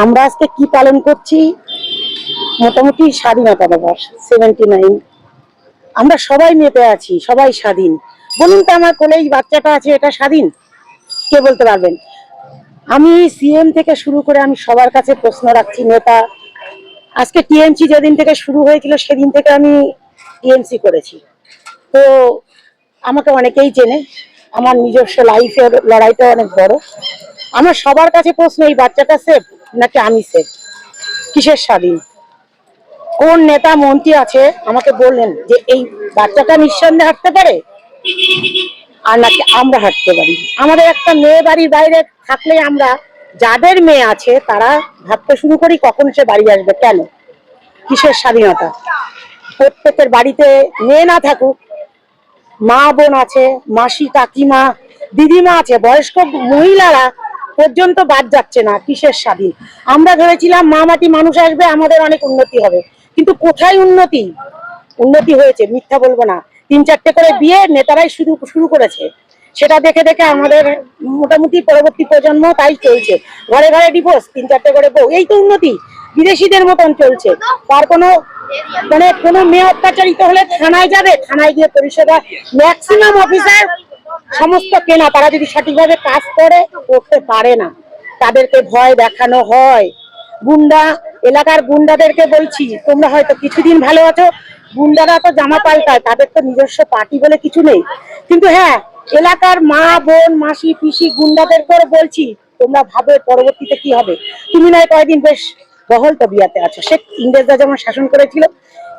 আমরা আজকে কি পালন করছি? মোটামুটি স্বাধীনতা দিবস 79। আমরা সবাই মেতে আছি, সবাই স্বাধীন। বলুন তো, আমার কোলে এই বাচ্চাটা আছে, এটা স্বাধীন? কে বলতে পারবেন? আমি সিএম থেকে শুরু করে আমি সবার কাছে প্রশ্ন রাখছি, নেতা। আজকে টিএমসি যেদিন থেকে শুরু হয়েছিল সেদিন থেকে আমি টিএমসি করেছি। তো আমাকে অনেকেই চেনে। আমার নিজস্ব লাইফের লড়াইটা অনেক বড়। আমার সবার কাছে প্রশ্ন, এই বাচ্চাটা সেফ নাকি আমি সেফ? কিসের স্বাধীন? কোন নেতা মন্ত্রী আছে আমাকে বললেন যে এই বাচ্চাটা নিঃসন্দেহে হাঁটতে পারে, আর নাকি আমরা হাঁটতে পারি? আমাদের একটা মেয়ে বাড়ির বাইরে থাকলে আমরা, যাদের মেয়ে আছে তারা ভাবতে শুরু করি কখন সে বাড়ি আসবে। কেন? কিসের স্বাধীনতা? প্রত্যেকের বাড়িতে মেয়ে না থাকুক, মা বোন আছে, মাসি কাকিমা দিদিমা আছে, বয়স্ক মহিলারা পর্যন্ত বাদ যাচ্ছে না। কিসের স্বাধীন? আমরা ভেবেছিলাম মা মাটি মানুষ আসবে, আমাদের অনেক উন্নতি হবে, কিন্তু কোথায় উন্নতি? উন্নতি হয়েছে মিথ্যা বলবো না। 3-4টে করে বিয়ে নেতারাই শুরু করেছে। সেটা দেখে দেখে আমাদের মোটামুটি পরবর্তী প্রজন্ম তাই চলছে। ঘরে ঘরে ডিভোর্স, 3-4টে করে বউ, এই তো উন্নতি। বিদেশিদের মতন চলছে। তার কোনো মানে কোনো মেয়ে অত্যাচারিত হলে থানায় যাবে, থানায় গিয়ে পরিষেবা। ম্যাক্সিমাম অফিসার সমস্ত কেনা, তারা যদি সঠিকভাবে কাজ করতে পারে না, তাদেরকে ভয় দেখানো হয়। গুন্ডা, এলাকার গুন্ডাদেরকে বলছি, তোমরা হয়তো কিছুদিন ভালো আছো, গুন্ডারা তো জামা পাল্টায়, তাদের তো নিজস্ব পার্টি বলে কিছু নেই। কিন্তু হ্যাঁ, এলাকার মা বোন মাসি পিসি গুন্ডাদেরকে বলছি, তোমরা ভাবে পরবর্তীতে কি হবে। তুমি নয় কয়েকদিন বেশ বহল তবিয়াতে আছো। সে ইংরেজরা যেমন শাসন করেছিল,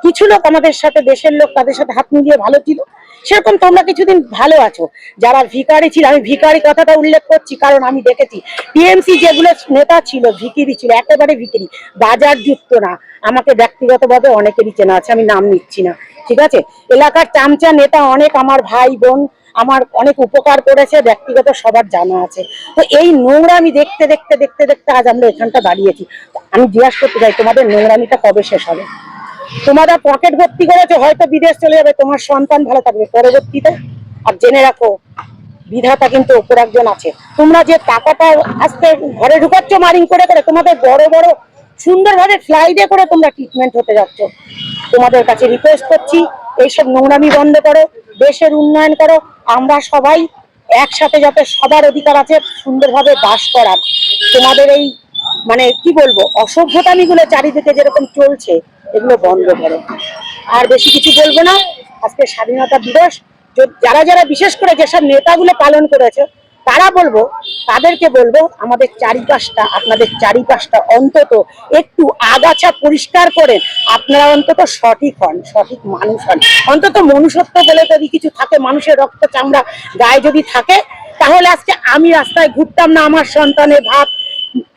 কিছু লোক আমাদের সাথে, দেশের লোক তাদের সাথে হাত মিলিয়ে ভালো ছিল, সেরকম তোমরা কিছুদিন ভালো আছো। যারা ভিখারি ছিল, আমি ভিখারি কথাটা উল্লেখ করছি কারণ আমি দেখেছি টিএমসি যেগুলো নেতা ছিল ভিখিরি ছিল, একেবারে ভিখিরি, বাজার যুক্ত না। আমাকে ব্যক্তিগতভাবে অনেকেরই চেনা আছে, আমি নাম নিচ্ছি না, ঠিক আছে? এলাকার চামচা নেতা অনেক আমার ভাই বোন আমার অনেক উপকার করেছে, ব্যক্তিগত সবার জানা আছে। তো এই নোংরামি দেখতে দেখতে দেখতে দেখতে আজ আমরা এখানটা দাঁড়িয়েছি। আমি জিজ্ঞাসা করতে চাই, তোমাদের নোংরামিটা কবে শেষ হবে? তোমরা পকেট ভর্তি করেছো, হয়তো বিদেশ চলে যাবে, তোমার সন্তান ভালো থাকবে পরবর্তীতে। আর জেনে রাখো, বিধাতা কিন্তু ওপর একজন আছে। তোমরা যে টাকাটা আজকে ঘরে ঢুকাচ্ছ মারিং করে করে, তোমাদের বড় বড় সুন্দরভাবে ফ্লাইটে করে তোমরা ট্রিটমেন্ট হতে যাচ্ছ। তোমাদের কাছে রিকোয়েস্ট করছি, এইসব নোংরামি বন্ধ করো, দেশের উন্নয়ন করো। আমরা সবাই একসাথে, যাতে সবার অধিকার আছে সুন্দরভাবে বাস করার। তোমাদের এই মানে কি বলবো, অসভ্যতামিগুলো চারিদিকে যেরকম চলছে, এগুলো বন্ধ করো। আর বেশি কিছু বলবো না। আজকে স্বাধীনতা দিবস, যারা যারা বিশেষ করে যেসব নেতাগুলো পালন করেছে তাদেরকে বলবো, আমাদের চারিপাশটা, আপনাদের চারিপাশটা অন্তত একটু আগাছা পরিষ্কার করে আপনারা অন্তত সঠিক হন, সঠিক মানুষ হন। অন্তত মনুষ্যত্ব বলে যদি কিছু থাকে, মানুষের রক্ত চামড়া গায়ে যদি থাকে, তাহলে আজকে আমি রাস্তায় ঘুরতাম না, আমার সন্তানের ভাত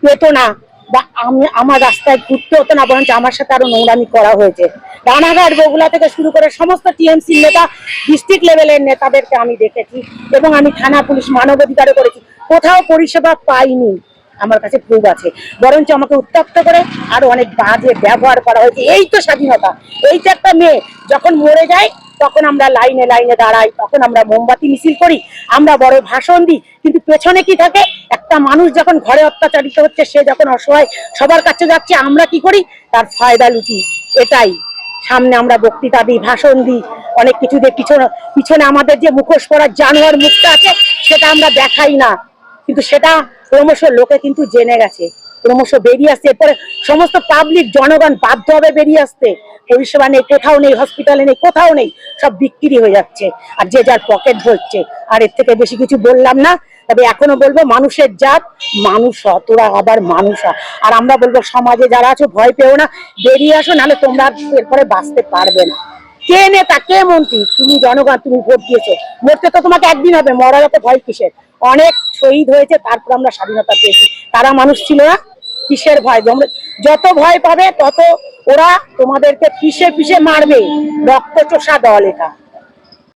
পেত না, বা আমি আমার রাস্তায় ঘুরতে হতো না, বরঞ্চ আমার সাথে আরো নোংরামি করা হয়েছে। রানাঘাট বগুড়া থেকে শুরু করে সমস্ত টিএমসি নেতা, ডিস্ট্রিক্ট লেভেলের নেতাদেরকে আমি দেখেছি, এবং আমি থানা পুলিশ মানবাধিকারও করেছি, কোথাও পরিষেবা পাইনি। আমার কাছে প্রুফ আছে। বরঞ্চ আমাকে উত্তপ্ত করে আরো অনেক বাজে ব্যবহার করা হয়েছে। এই তো স্বাধীনতা। এই তো একটা মেয়ে যখন মরে যায়, তখন আমরা লাইনে লাইনে দাঁড়াই, তখন আমরা মোমবাতি মিছিল করি, আমরা বড় ভাষণ দিই, কিন্তু পেছনে কি থাকে? একটা মানুষ যখন ঘরে অত্যাচারিত হচ্ছে, সে যখন অসহায় সবার কাছে যাচ্ছে, আমরা কি করি? তার ফায়দা লুটি। এটাই সামনে আমরা বক্তৃতা দিই, ভাষণ দিই, অনেক কিছু দিয়ে পিছনে আমাদের যে মুখোশ পরার জানোয়ার মুখটা আছে, সেটা আমরা দেখাই না, কিন্তু সেটা ক্রমশ লোকে কিন্তু জেনে গেছে, ক্রমশ বেরিয়ে আসছে। এরপরে সমস্ত পাবলিক জনগণ বাধ্য হবে বেরিয়ে আসতে। পরিষেবা নেই, কোথাও নেই, হসপিটালে নেই, কোথাও নেই, সব বিক্রি হয়ে যাচ্ছে, আর যে যার পকেট ভরছে। আর এর থেকে বেশি কিছু বললাম না। তবে এখনো বলবো, মানুষের জাত মানুষ হ, তোরা আবার মানুষ হ। আর আমরা বলবো, সমাজে যারা আছো ভয় পেও না, বেরিয়ে আসো, নাহলে তোমরা এরপরে বাঁচতে পারবে না। কে নেতা, কে মন্ত্রী? তুমি জনগণ, তুমি ভোট দিয়েছো। মরতে তো তোমাকে একদিন হবে, মরা যাতে ভয় কিসের? অনেক শহীদ হয়েছে, তারপর আমরা স্বাধীনতা পেয়েছি। তারা মানুষ ছিল না? কিসের ভয়? যত ভয় পাবে তত ওরা তোমাদেরকে পিষে পিষে মারবে। রক্ত চোষা দল এটা।